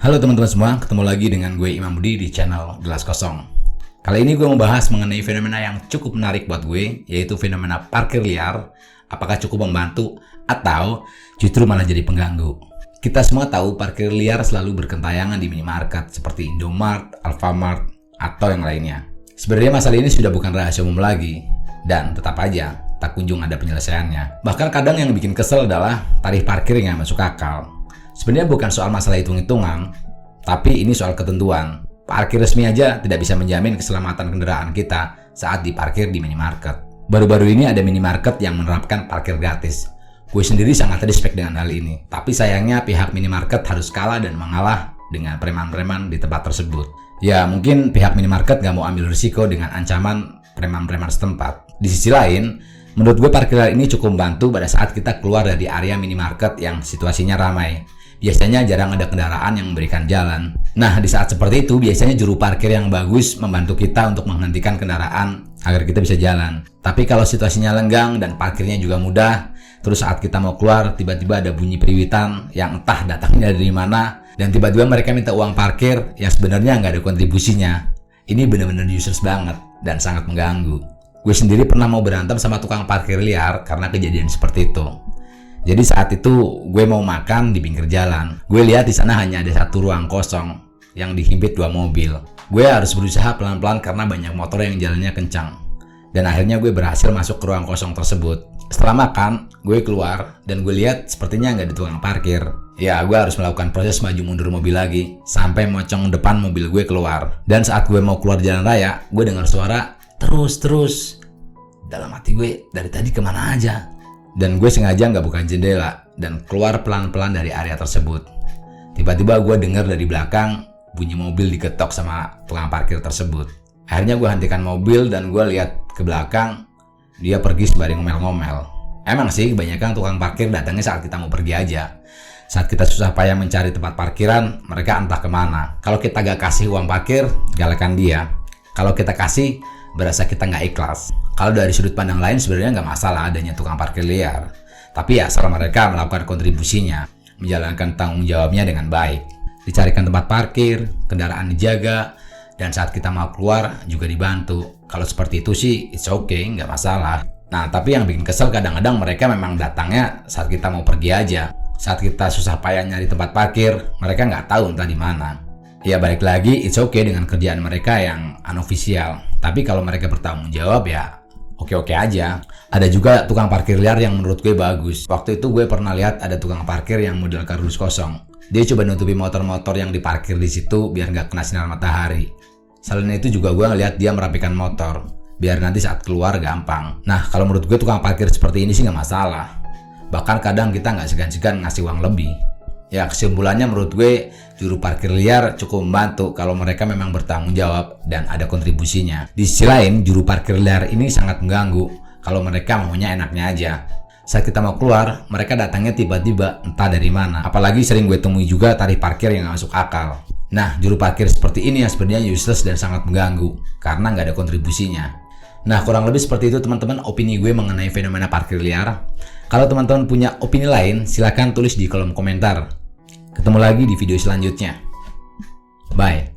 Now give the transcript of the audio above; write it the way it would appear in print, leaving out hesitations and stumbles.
Halo teman-teman semua, ketemu lagi dengan gue Imam Budi di channel Gelas Kosong. Kali ini gue mau bahas mengenai fenomena yang cukup menarik buat gue, yaitu fenomena parkir liar. Apakah cukup membantu atau justru malah jadi pengganggu? Kita semua tahu parkir liar selalu berkentayangan di minimarket seperti Indomart, Alfamart, atau yang lainnya. Sebenarnya masalah ini sudah bukan rahasia umum lagi, dan tetap aja tak kunjung ada penyelesaiannya. Bahkan kadang yang bikin kesel adalah tarif parkir yang masuk akal. Sebenarnya bukan soal masalah hitung-hitungan, tapi ini soal ketentuan. Parkir resmi aja tidak bisa menjamin keselamatan kendaraan kita saat diparkir di minimarket. Baru-baru ini ada minimarket yang menerapkan parkir gratis. Gue sendiri sangat respect dengan hal ini. Tapi sayangnya pihak minimarket harus kalah dan mengalah dengan preman-preman di tempat tersebut. Ya mungkin pihak minimarket gak mau ambil risiko dengan ancaman preman-preman setempat. Di sisi lain, menurut gue parkir liar ini cukup membantu pada saat kita keluar dari area minimarket yang situasinya ramai. Biasanya jarang ada kendaraan yang memberikan jalan. Nah, di saat seperti itu, biasanya juru parkir yang bagus membantu kita untuk menghentikan kendaraan agar kita bisa jalan. Tapi kalau situasinya lenggang dan parkirnya juga mudah, terus saat kita mau keluar, tiba-tiba ada bunyi periwitan yang entah datangnya dari mana, dan tiba-tiba mereka minta uang parkir yang sebenarnya nggak ada kontribusinya. Ini benar-benar useless banget dan sangat mengganggu. Gue sendiri pernah mau berantem sama tukang parkir liar karena kejadian seperti itu. Jadi saat itu gue mau makan di pinggir jalan. Gue lihat di sana hanya ada satu ruang kosong yang dihimpit dua mobil. Gue harus berusaha pelan-pelan karena banyak motor yang jalannya kencang. Dan akhirnya gue berhasil masuk ke ruang kosong tersebut. Setelah makan, gue keluar dan gue lihat sepertinya nggak ada tukang parkir. Ya, gue harus melakukan proses maju mundur mobil lagi sampai mocong depan mobil gue keluar. Dan saat gue mau keluar jalan raya, gue dengar suara terus. Dalam hati gue, dari tadi kemana aja? Dan gue sengaja nggak buka jendela dan keluar pelan-pelan dari area tersebut. Tiba-tiba gue dengar dari belakang bunyi mobil diketok sama tukang parkir tersebut. Akhirnya gue hentikan mobil dan gue lihat ke belakang. Dia pergi sembari ngomel-ngomel. Emang sih kebanyakan tukang parkir datangnya saat kita mau pergi aja. Saat kita susah payah mencari tempat parkiran, mereka entah kemana. Kalau kita gak kasih uang parkir, galakan dia. Kalau kita kasih, berasa kita nggak ikhlas. Kalau dari sudut pandang lain sebenarnya nggak masalah adanya tukang parkir liar. Tapi ya asal mereka melakukan kontribusinya, menjalankan tanggung jawabnya dengan baik. Dicarikan tempat parkir, kendaraan dijaga, dan saat kita mau keluar juga dibantu. Kalau seperti itu sih it's okay, nggak masalah. Nah tapi yang bikin kesel kadang-kadang mereka memang datangnya saat kita mau pergi aja. Saat kita susah payah nyari tempat parkir, mereka nggak tahu entah di mana. Ya balik lagi, it's okay dengan kerjaan mereka yang unofficial. Tapi kalau mereka bertanggung jawab ya oke-oke aja. Ada juga tukang parkir liar yang menurut gue bagus. Waktu itu gue pernah lihat ada tukang parkir yang model kardus kosong. Dia coba nutupi motor-motor yang diparkir di situ biar nggak kena sinar matahari. Selain itu juga gue ngeliat dia merapikan motor biar nanti saat keluar gampang. Nah kalau menurut gue tukang parkir seperti ini sih nggak masalah. Bahkan kadang kita nggak segan-segan ngasih uang lebih. Ya kesimpulannya menurut gue juru parkir liar cukup membantu kalau mereka memang bertanggung jawab dan ada kontribusinya. Di sisi lain juru parkir liar ini sangat mengganggu kalau mereka maunya enaknya aja. Saat kita mau keluar mereka datangnya tiba-tiba entah dari mana. Apalagi sering gue temui juga tarif parkir yang gak masuk akal. Nah juru parkir seperti ini yang sebenarnya useless dan sangat mengganggu karena gak ada kontribusinya. Nah kurang lebih seperti itu teman-teman opini gue mengenai fenomena parkir liar. Kalau teman-teman punya opini lain silahkan tulis di kolom komentar. Ketemu lagi di video selanjutnya. Bye.